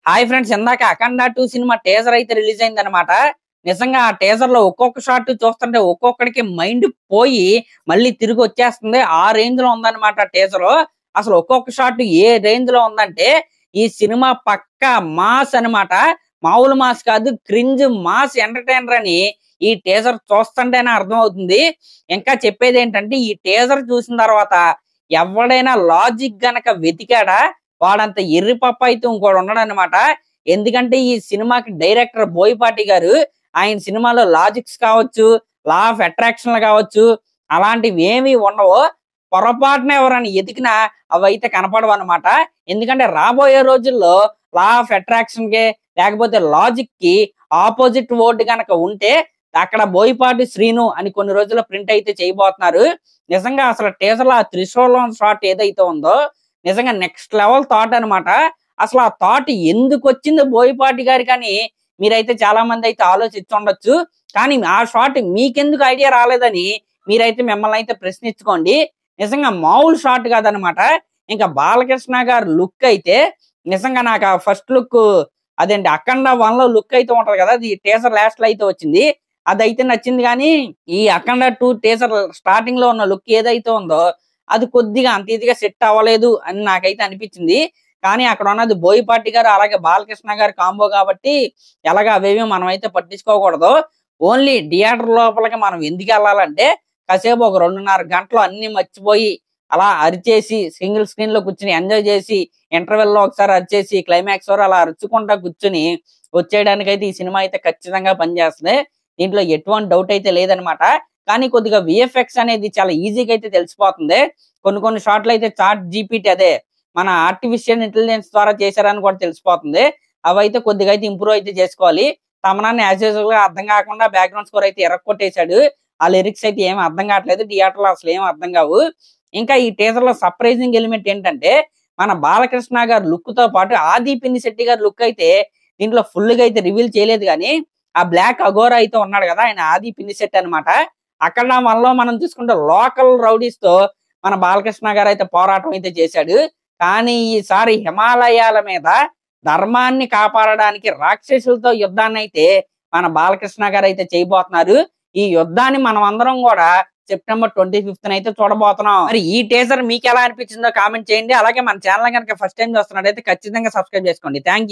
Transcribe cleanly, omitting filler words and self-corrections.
Hi friends, ఇందాక అఖండ 2 cinema teaser అయితే release అయింది అనమాట. నిజంగా ఆ టీజర్ లో ఒక్కొక్క షాట్ చూస్తుంటే ఒక్కొక్కడికి మైండ్ పోయి మళ్ళీ తిరిగి వచ్చేస్తుంది. ఆ రేంజ్ లో ఉందన్నమాట టీజర్. అసలు ఒక్కొక్క షాట్ ఏ రేంజ్ లో ఉందంటే ఈ సినిమా పక్కా మాస్ అన్నమాట. మామూలు మాస్ కాదు, క్రింజ్ మాస్ ఎంటర్టైనర్ అని ఈ టీజర్ చూస్తుంటేనే అర్థం అవుతుంది. ఇంకా చెప్పేది ఏంటంటే ఈ టీజర్ చూసిన తర్వాత ఎవడైనా లాజిక్ గనక వెతికాడా వాడంత ఎర్రి పప్ప అయితే ఇంకోటి ఉన్నాడు అనమాట. ఎందుకంటే ఈ సినిమాకి డైరెక్టర్ బోయపాటి గారు ఆయన సినిమాలో లాజిక్స్ కావచ్చు, లా ఆఫ్ అట్రాక్షన్ కావచ్చు, అలాంటివి ఏమి ఉండవు. పొరపాటున ఎవరైనా ఎతికినా అవైతే కనపడవు అనమాట. ఎందుకంటే రాబోయే రోజుల్లో లా ఆఫ్ అట్రాక్షన్ కి లేకపోతే లాజిక్ కి ఆపోజిట్ వర్డ్ కనుక ఉంటే అక్కడ బోయపాటి శ్రీను అని కొన్ని రోజుల్లో ప్రింట్ అయితే చేయబోతున్నారు. నిజంగా అసలు టీజర్ లో ఆ త్రిశూలం షాట్ ఏదైతే ఉందో నిజంగా నెక్స్ట్ లెవెల్ థాట్ అనమాట. అసలు ఆ థాట్ ఎందుకు వచ్చింది బోయపాటి గారి కానీ మీరైతే చాలా మంది అయితే ఆలోచించి ఉండొచ్చు. కానీ ఆ షాట్ మీకెందుకు ఐడియా రాలేదని మీరైతే మిమ్మల్ని అయితే ప్రశ్నించుకోండి. నిజంగా మామూలు షాట్ కాదనమాట. ఇంకా బాలకృష్ణ గారు లుక్ అయితే నిజంగా నాకు ఆ ఫస్ట్ లుక్ అదేంటి అఖండ 1 లో లుక్ అయితే ఉంటది కదా, అది టీజర్ లాస్ట్ లో అయితే వచ్చింది, అదైతే నచ్చింది. కానీ ఈ అఖండ 2 టీజర్ స్టార్టింగ్ లో ఉన్న లుక్ ఏదైతే ఉందో అది కొద్దిగా అంత ఇదిగా సెట్ అవ్వలేదు అని నాకైతే అనిపించింది. కానీ అక్కడ ఉన్నది బోయపాటి గారు అలాగే బాలకృష్ణ గారు కాంబో కాబట్టి ఎలాగా అవేమీ మనం అయితే పట్టించుకోకూడదు. ఓన్లీ థియేటర్ లోపలికి మనం ఎందుకు వెళ్ళాలంటే కాసేపు ఒక 2.5 గంటలు అన్ని మర్చిపోయి అలా అరిచేసి సింగిల్ స్క్రీన్ లో కూర్చుని ఎంజాయ్ చేసి ఇంటర్వెల్ లో ఒకసారి అరిచేసి క్లైమాక్స్ వరకు అలా అరుచుకుంటా కూర్చుని వచ్చేయడానికైతే ఈ సినిమా అయితే ఖచ్చితంగా పనిచేస్తుంది. దీంట్లో ఎటువంటి డౌట్ అయితే లేదనమాట. కానీ కొద్దిగా విఎఫ్ఎక్స్ అనేది చాలా ఈజీగా అయితే తెలిసిపోతుంది. కొన్ని షాట్లు అయితే చాట్ జీపీటీ అదే మన ఆర్టిఫిషియల్ ఇంటెలిజెన్స్ ద్వారా చేశారని కూడా తెలిసిపోతుంది. అవైతే కొద్దిగా అయితే ఇంప్రూవ్ అయితే చేసుకోవాలి. తమనాన్ని యాజ్ యూజువల్ గా అర్థం కాకుండా బ్యాక్గ్రౌండ్ స్కోర్ అయితే ఎరక్కొట్టేశాడు. ఆ లిరిక్స్ అయితే ఏమి అర్థం కావట్లేదు, థియేటర్ లో అసలు ఏం అర్థం కావు. ఇంకా ఈ టీజర్ లో సర్ప్రైజింగ్ ఎలిమెంట్ ఏంటంటే మన బాలకృష్ణ గారి లుక్ తో పాటు ఆది పినిశెట్టి గారి లుక్ అయితే దీంట్లో ఫుల్ గా అయితే రివీల్ చేయలేదు. కానీ ఆ బ్లాక్ అఘోరా అయితే ఉన్నాడు కదా, ఆయన ఆది పినిశెట్టి అనమాట. అక్కడ మనలో మనం చూసుకుంటే లోకల్ రౌడీస్ తో మన బాలకృష్ణ గారు అయితే పోరాటం అయితే చేశాడు. కానీ ఈసారి హిమాలయాల మీద ధర్మాన్ని కాపాడడానికి రాక్షసులతో యుద్ధాన్ని అయితే మన బాలకృష్ణ గారు అయితే చేయబోతున్నారు. ఈ యుద్ధాన్ని మనం అందరం కూడా సెప్టెంబర్ 25th అయితే చూడబోతున్నాం. మరి ఈ టీజర్ మీకు ఎలా అనిపించిందో కామెంట్ చేయండి. అలాగే మన ఛానల్ కనుక ఫస్ట్ టైం చూస్తున్నట్టయితే ఖచ్చితంగా సబ్స్క్రైబ్ చేసుకోండి. Thank you.